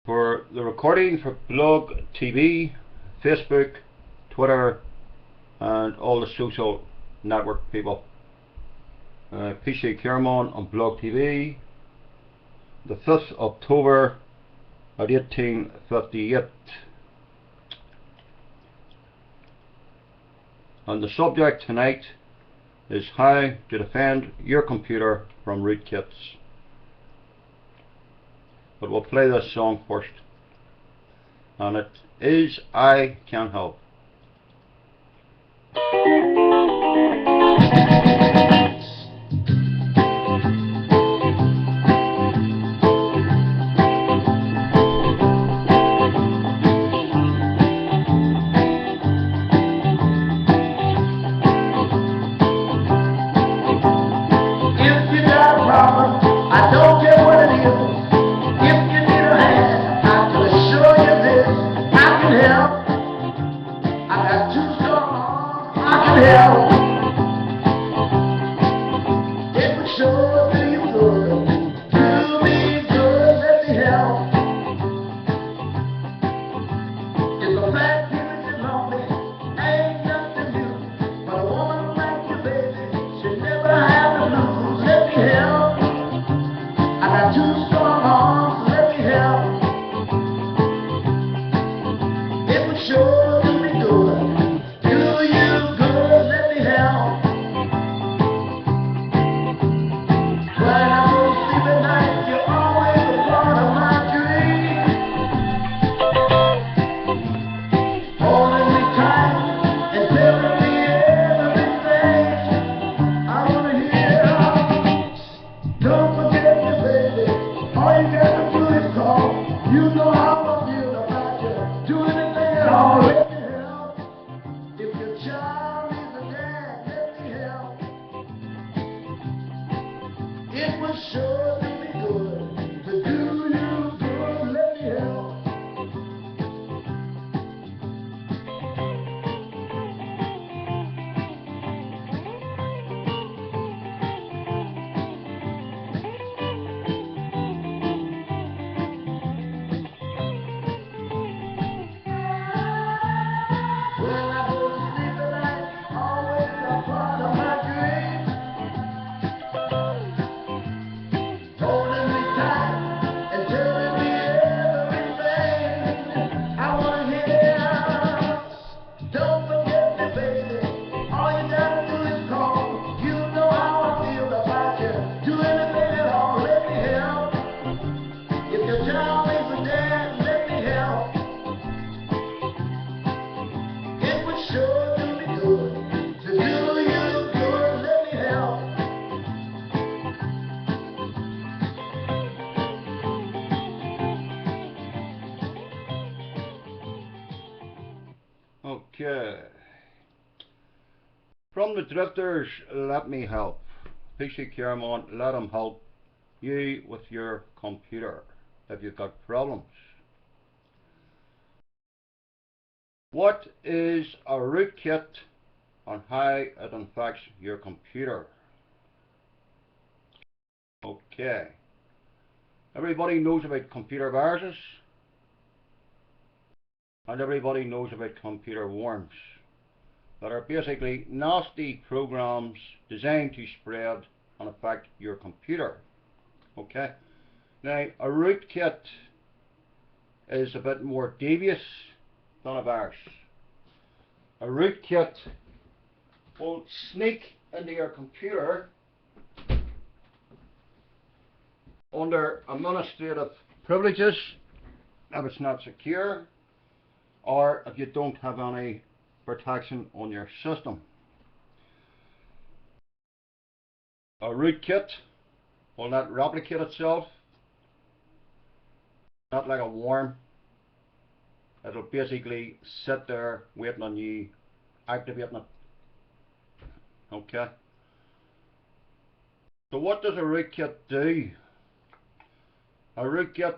for the recording for blog, TV, Facebook, Twitter, and all the social network people. PC Kiermon on blog TV, the 5th October at 1858. And the subject tonight is how to defend your computer from rootkits. But we'll play this song first, and it is I Can Help. Okay. From the Drifters, let me help. PC Kiermon, let them help you with your computer if you've got problems. What is a rootkit and how it infects your computer? Okay. Everybody knows about computer viruses, and everybody knows about computer worms that are basically nasty programs designed to spread and affect your computer. Okay. Now, a rootkit is a bit more devious than a virus. A rootkit will sneak into your computer under administrative privileges if it's not secure, or if you don't have any protection on your system. A rootkit will not replicate itself, not like a worm. It'll basically sit there waiting on you activating it. Okay. So what does a rootkit do? A rootkit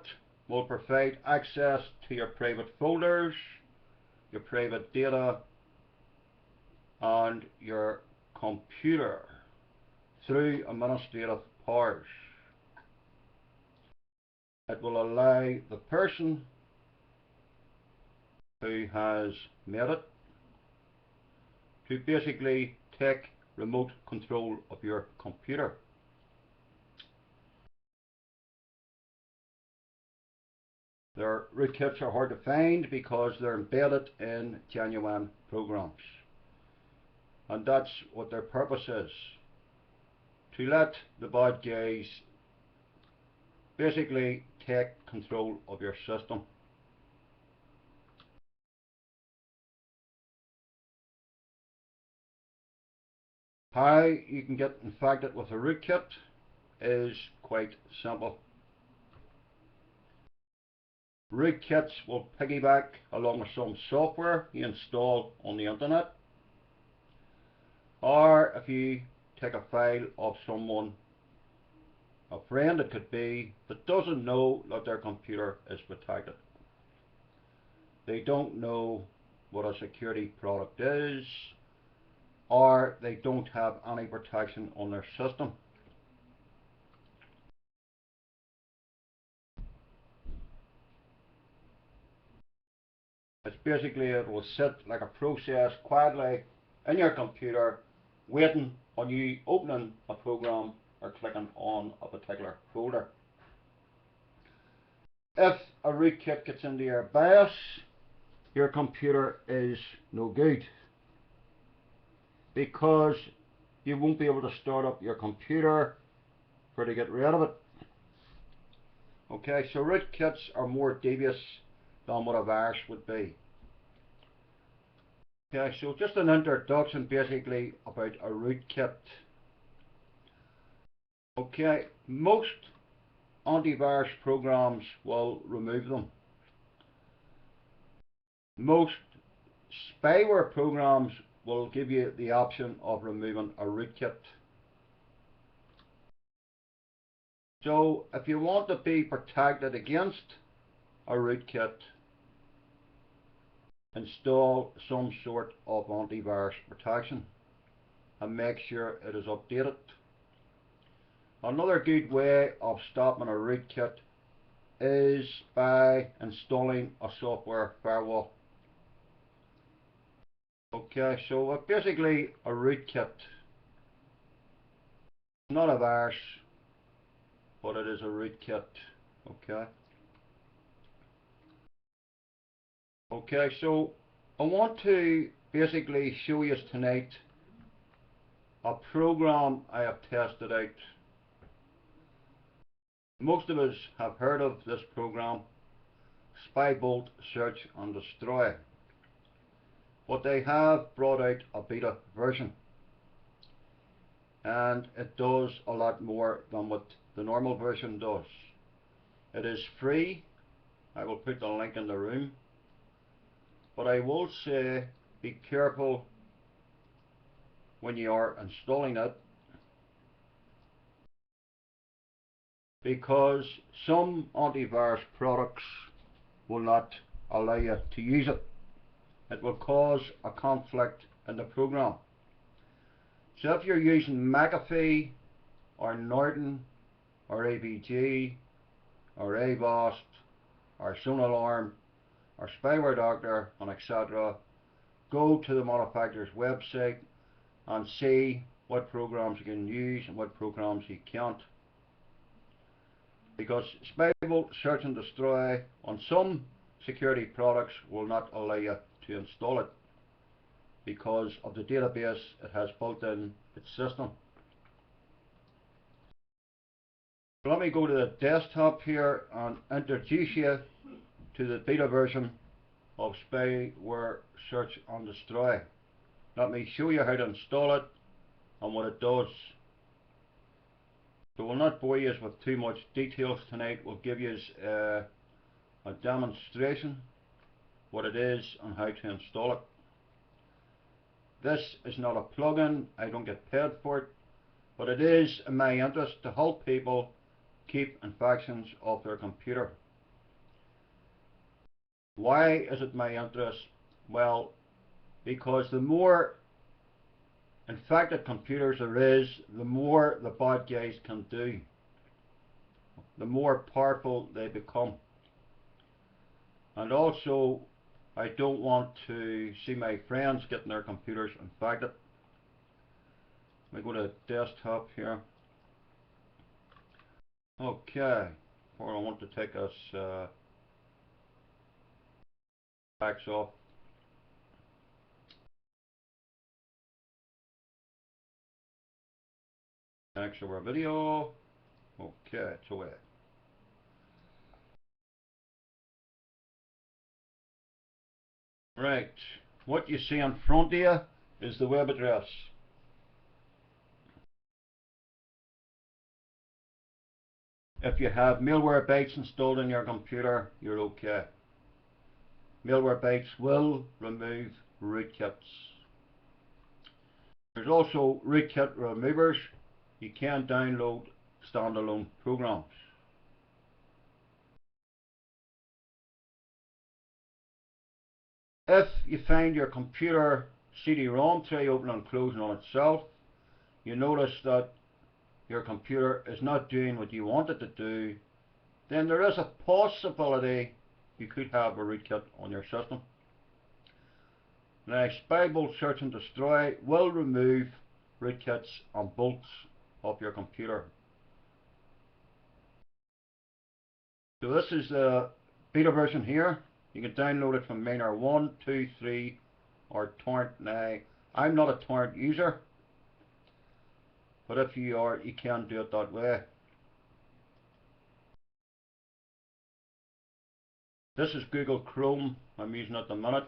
will provide access to your private folders, your private data, and your computer through administrative powers. It will allow the person who has made it to basically take remote control of your computer. Their rootkits are hard to find because they're embedded in genuine programs. And that's what their purpose is. To let the bad guys basically take control of your system. How you can get infected with a rootkit is quite simple. Rootkits will piggyback along with some software you install on the internet, or if you take a file of someone, a friend it could be, that doesn't know that their computer is protected. They don't know what a security product is, or they don't have any protection on their system. It's basically, it will sit like a process quietly in your computer, waiting on you opening a program or clicking on a particular folder. If a rootkit gets into your BIOS, your computer is no good, because you won't be able to start up your computer to get rid of it. Okay, so rootkits are more devious than what a virus would be. Okay, so just an introduction basically about a rootkit. Okay, most antivirus programs will remove them. Most spyware programs will give you the option of removing a rootkit. So if you want to be protected against a rootkit, install some sort of antivirus protection and make sure it is updated. Another good way of stopping a rootkit is by installing a software firewall. Okay, so basically a rootkit, not a virus, but it is a rootkit. Okay. Okay, so I want to basically show you tonight a program I have tested out. Most of us have heard of this program, Spybolt Search and Destroy, but they have brought out a beta version, and it does a lot more than what the normal version does. It is free. I will put the link in the room, but I will say be careful when you are installing it, because some antivirus products will not allow you to use it. It will cause a conflict in the program. So if you're using McAfee or Norton or ABG or Avast or SonaLaRm or Spyware Doctor and etc., go to the manufacturer's website and see what programs you can use and what programs you can't. Because Spybolt Search and Destroy on some security products will not allow you to install it because of the database it has built in its system. So let me go to the desktop here and introduce you to the beta version of Spyware Search and Destroy. Let me show you how to install it and what it does. So we'll not bore you with too much details tonight. We'll give you a demonstration what it is and how to install it. This is not a plugin, I don't get paid for it, but it is in my interest to help people keep infections off their computer. Why is it my interest? Well, because the more infected computers there is, the more the bad guys can do. the more powerful they become. And also, I don't want to see my friends getting their computers infected. Let me go to desktop here. Okay, or I want to take us backs off. Next over video. Okay, it's away. Right, what you see in front of you is the web address. If you have Malwarebytes installed on your computer, you're okay. Malwarebytes will remove rootkits. There's also rootkit removers. You can download standalone programs. If you find your computer CD-ROM tray opening and closing on itself, you notice that your computer is not doing what you want it to do, then there is a possibility you could have a rootkit on your system. Now, Spybolt Search and Destroy will remove rootkits and bolts off your computer. So this is the beta version here. You can download it from Miner 1, 2, 3 or torrent. Now, I'm not a torrent user, but if you are, you can do it that way. This is Google Chrome I'm using at the minute.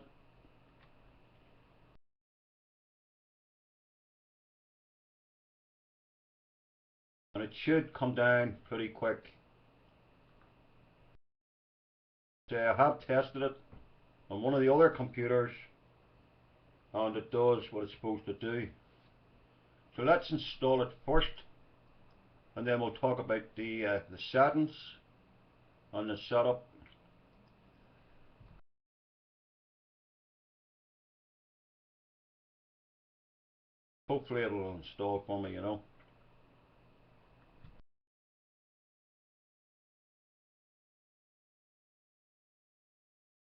And it should come down pretty quick. So I have tested it on one of the other computers and it does what it's supposed to do. So let's install it first and then we'll talk about the settings and the setup. Hopefully it'll install for me, you know.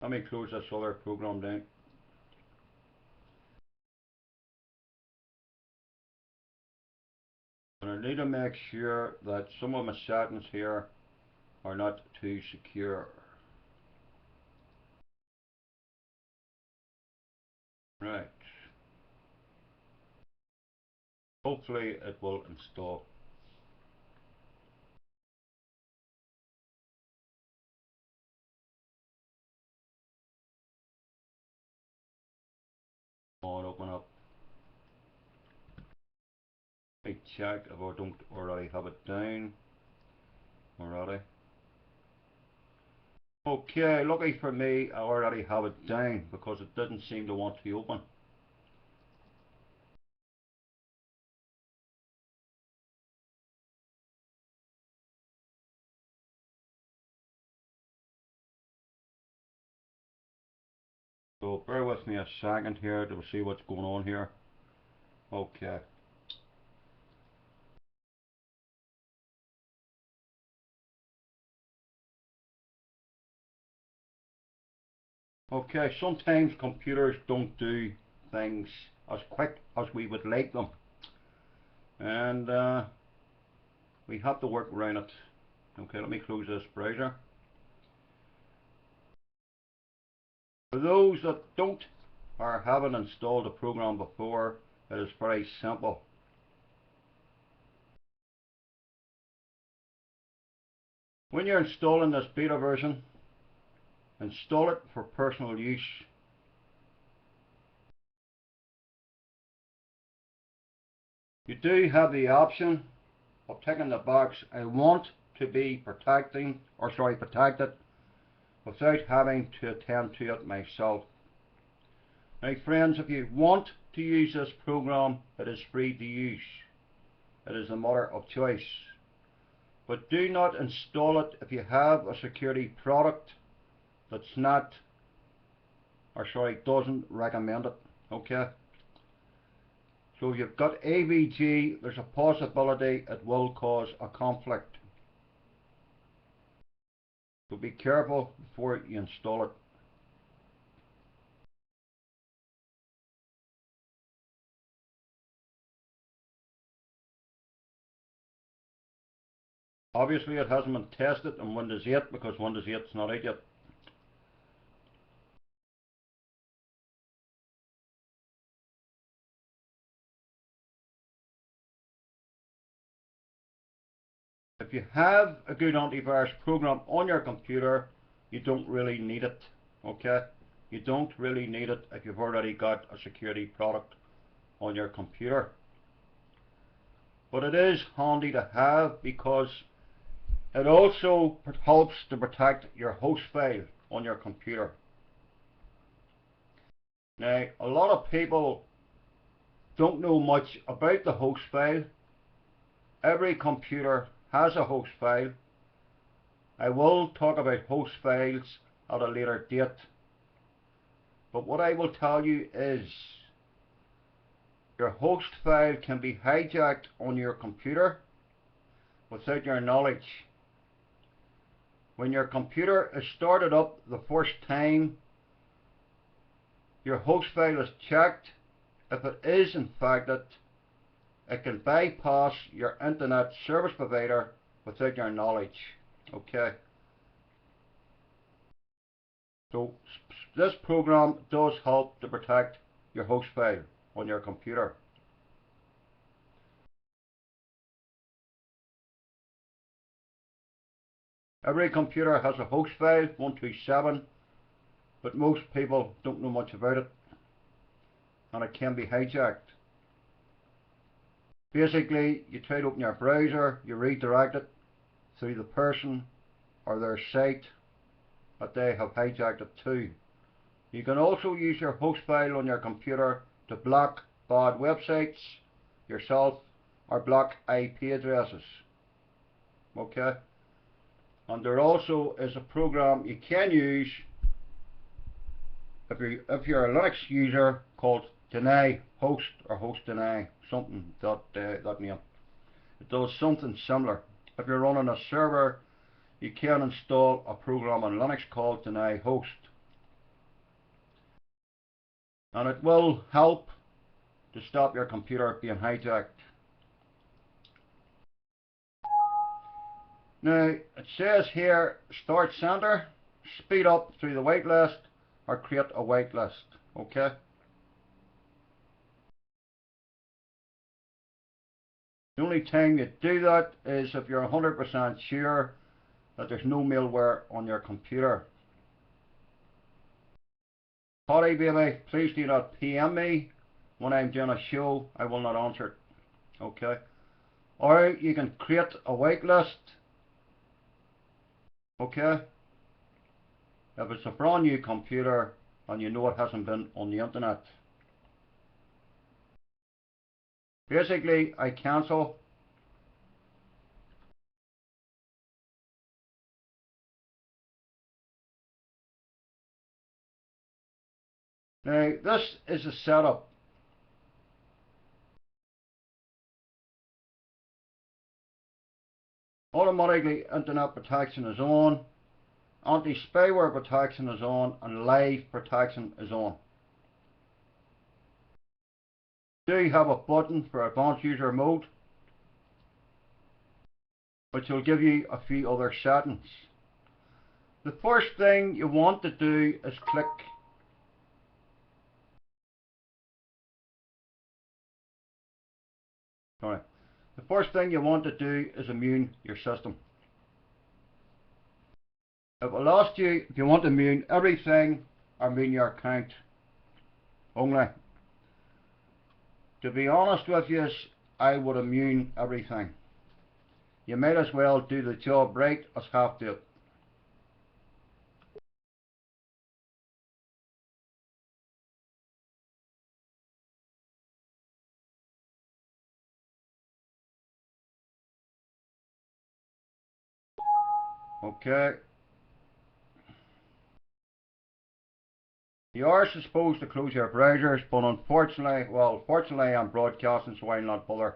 Let me close this other program down. And I need to make sure that some of my settings here are not too secure. Right. Hopefully it will install. On, open up. Let me check if I don't already have it down. Already. Okay, lucky for me, I already have it down because it didn't seem to want to open. So bear with me a second here to see what's going on here. Okay. Okay, sometimes computers don't do things as quick as we would like them. And we have to work around it. Okay, let me close this browser. For those that don't or haven't installed a program before, it is very simple. When you're installing this beta version, install it for personal use. You do have the option of ticking the box, I want to be protected without having to attend to it myself. Now friends, if you want to use this program, it is free to use. It is a matter of choice. But do not install it if you have a security product that's not, or sorry, doesn't recommend it. Okay? So if you've got AVG, there's a possibility it will cause a conflict. So be careful before you install it. Obviously it hasn't been tested on Windows 8 because Windows 8 is not out yet. If you have a good antivirus program on your computer, you don't really need it, okay? You don't really need it if you've already got a security product on your computer. But it is handy to have because it also helps to protect your host file on your computer. Now, a lot of people don't know much about the host file. Every computer has a host file. I will talk about host files at a later date. But what I will tell you is your host file can be hijacked on your computer without your knowledge. When your computer is started up the first time, your host file is checked. If it is infected, it can bypass your internet service provider without your knowledge. Okay. So this program does help to protect your host file on your computer. Every computer has a host file, 127, but most people don't know much about it, and it can be hijacked. Basically, you try to open your browser, you redirect it through the person or their site that they have hijacked it to. You can also use your host file on your computer to block bad websites yourself or block IP addresses. Okay? And there also is a program you can use if you're a Linux user called deny host or host deny, something that name. It does something similar. If you're running a server, you can install a program on Linux called deny host, and it will help to stop your computer being hijacked. Now it says here start center, speed up through the whitelist, or create a whitelist. Okay. The only time you do that is if you're 100% sure that there's no malware on your computer. Potty baby, please do not PM me when I'm doing a show. I will not answer it. Okay. Or you can create a whitelist. Okay. If it's a brand new computer and you know it hasn't been on the internet. Basically, I cancel. Now, this is a setup. Automatically, internet protection is on, anti-spyware protection is on, and live protection is on. Do you have a button for advanced user mode, which will give you a few other settings. The first thing you want to do is click The first thing you want to do is immune your system. It will ask you if you want to immune everything or immune your account only. To be honest with you, I would immune everything. You might as well do the job right as half do it. Okay. You are supposed to close your browsers, but fortunately I'm broadcasting, so I'll not bother.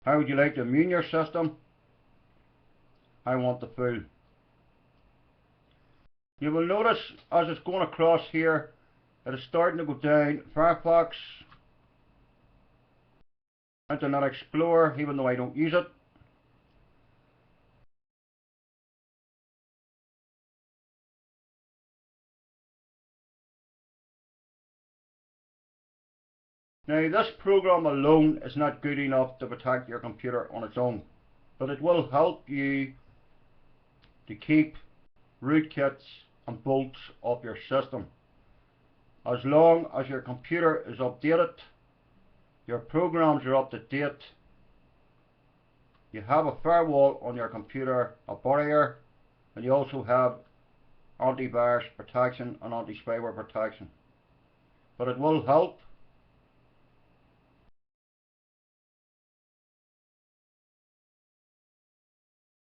How would you like to immune your system? I want the full. You will notice as it's going across here, it is starting to go down Firefox, Internet Explorer, even though I don't use it. Now this program alone is not good enough to protect your computer on its own, but it will help you to keep rootkits and bolts off your system. As long as your computer is updated, your programs are up to date, you have a firewall on your computer, a barrier, and you also have antivirus protection and anti-spyware protection. But it will help.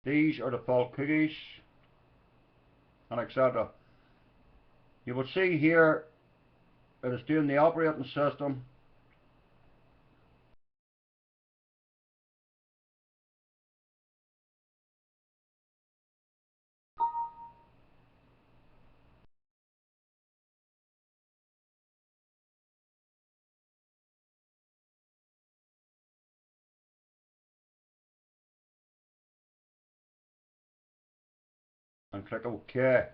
These are the default cookies and etc. You will see here it is doing the operating system. And click OK.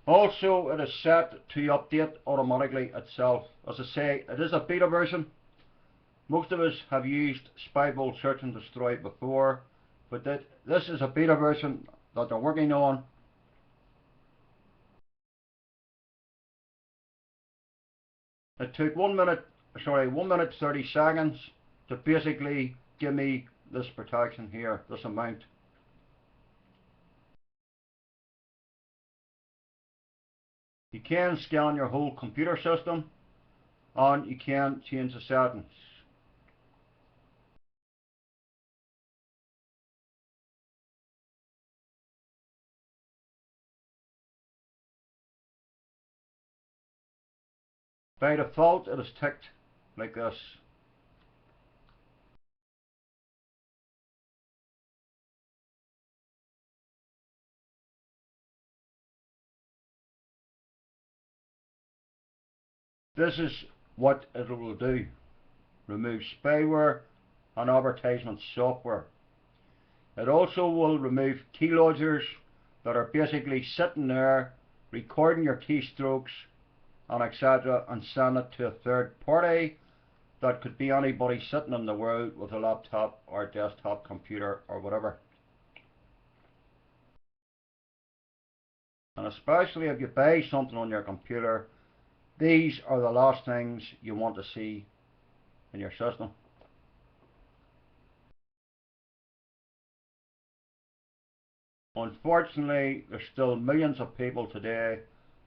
Also, it is set to update automatically itself. As I say, it is a beta version. Most of us have used Spybolt Search and Destroy before, but this is a beta version that they're working on. It took 1 minute 30 seconds to basically give me this protection here, this amount. You can scan your whole computer system and you can change the settings. By default it is ticked like this. This is what it will do. Remove spyware and advertisement software. It also will remove keyloggers that are basically sitting there recording your keystrokes and etc. and send it to a third party that could be anybody sitting in the world with a laptop or desktop computer or whatever. And especially if you buy something on your computer, these are the last things you want to see in your system. Unfortunately, there's still millions of people today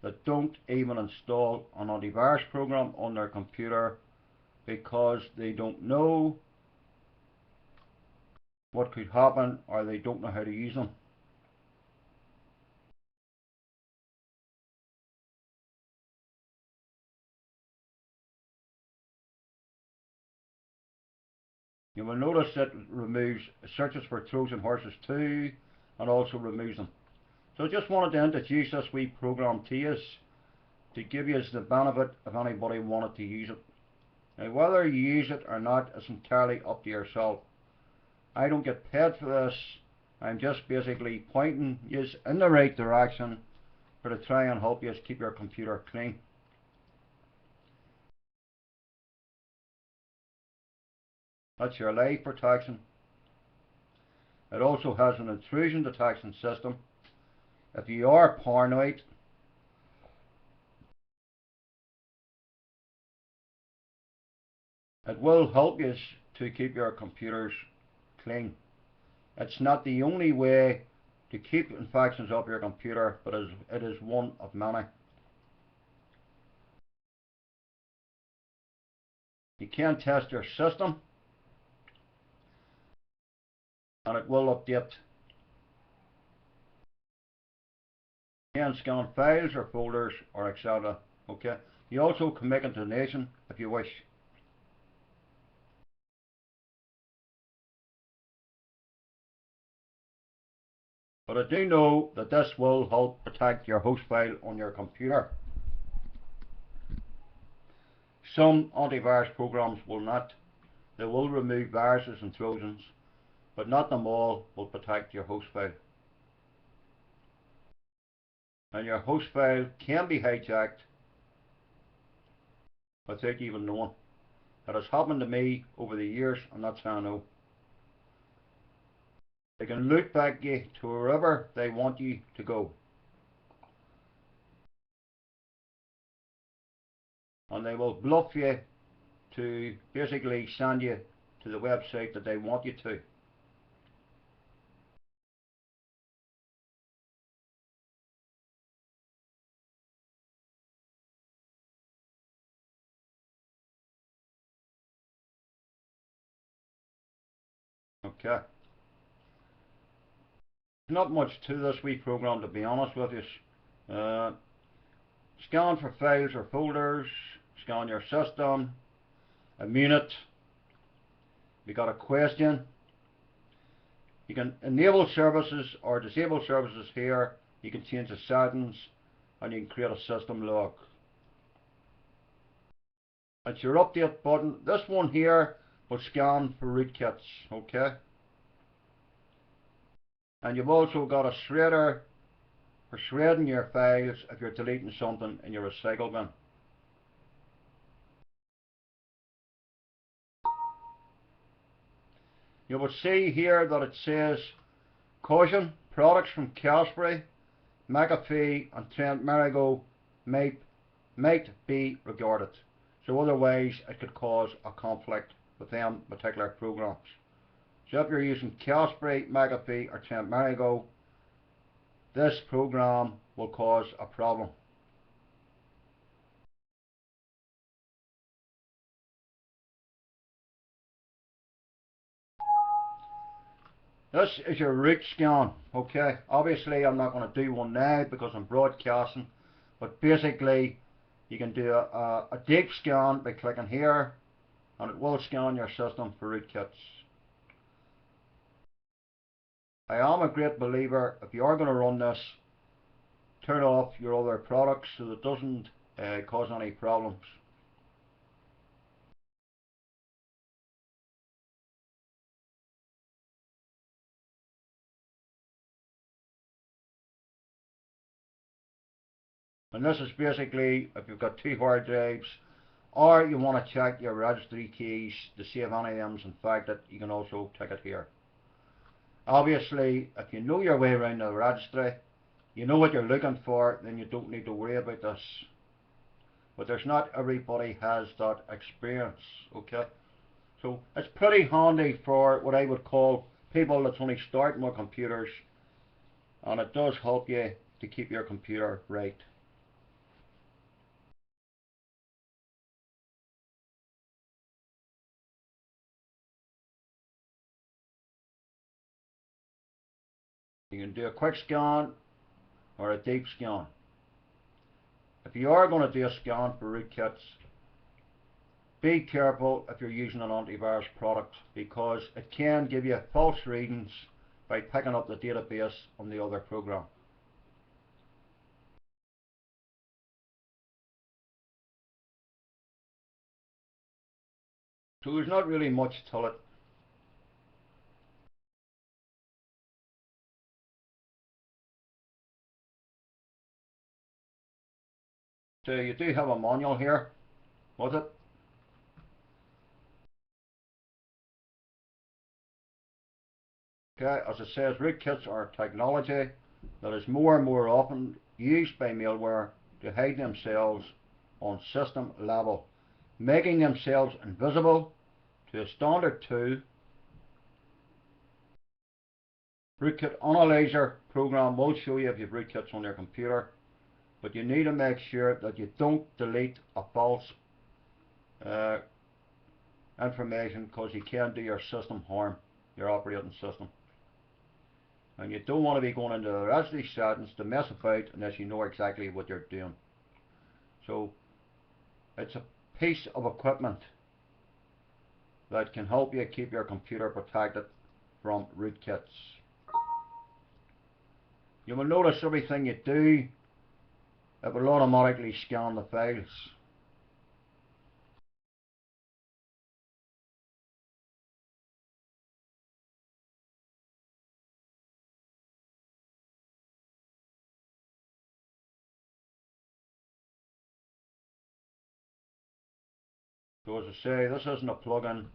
that don't even install an antivirus program on their computer because they don't know what could happen or they don't know how to use them. You will notice that it removes searches for Trojan horses too, and also removes them. So I just wanted to introduce this wee program to you to give you the benefit if anybody wanted to use it. Now whether you use it or not is entirely up to yourself. I don't get paid for this. I'm just basically pointing you in the right direction for to try and help you keep your computer clean. That's your live protection. It also has an intrusion detection system. If you are paranoid, it will help you to keep your computers clean. It's not the only way to keep infections off your computer, but it is one of many. You can test your system and it will update. You can scan files or folders or etc. Okay. You also can make a donation if you wish. But I do know that this will help protect your host file on your computer. Some antivirus programs will not. They will remove viruses and trojans, but not them all will protect your host file. And your host file can be hijacked without you even knowing. That has happened to me over the years, and that's how I know. They can loop back you to wherever they want you to go. And they will bluff you to basically send you to the website that they want you to. Okay. Not much to this wee program, to be honest with you. Scan for files or folders, scan your system, immune it. You got a question. You can enable services or disable services here. You can change the settings and you can create a system log. It's your update button. This one here will scan for rootkits, okay? And you've also got a shredder for shredding your files if you're deleting something in your recycle bin. You will see here that it says caution, products from Casper, McAfee and Trent Marigo might be regarded. So otherwise it could cause a conflict with them particular programs. So if you're using Casper, McAfee or Trent Marigo, this program will cause a problem. This is your root scan, okay? Obviously I'm not going to do one now because I'm broadcasting, but basically you can do a deep scan by clicking here and it will scan your system for rootkits. I am a great believer, if you are going to run this, turn off your other products so that it doesn't cause any problems. And this is basically if you've got 2 hard drives or you want to check your registry keys to see if any of them's infected, you can also check it here. Obviously, if you know your way around the registry, you know what you're looking for, then you don't need to worry about this. But there's not everybody has that experience, okay? So it's pretty handy for what I would call people that's only starting with computers, and it does help you to keep your computer right. You can do a quick scan or a deep scan. If you are going to do a scan for rootkits, be careful if you're using an antivirus product because it can give you false readings by picking up the database on the other program. So there's not really much to it. So you do have a manual here with it. Okay, as it says, rootkits are technology that is more and more often used by malware to hide themselves on system level, making themselves invisible to a standard 2 rootkit analyzer program will show you if you have rootkits on your computer, but you need to make sure that you don't delete a false uh, information because you can do your system harm, your operating system. And you don't want to be going into the rest of these settings to mess about unless you know exactly what you're doing. So it's a piece of equipment that can help you keep your computer protected from rootkits. You will notice everything you do, it will automatically scan the files. So as I say, this isn't a plugin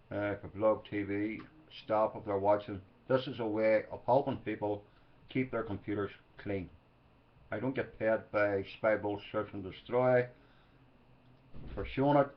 for Blog TV. Stop if they're watching. This is a way of helping people keep their computers clean. I don't get paid by Spybolt Search and Destroy for showing it.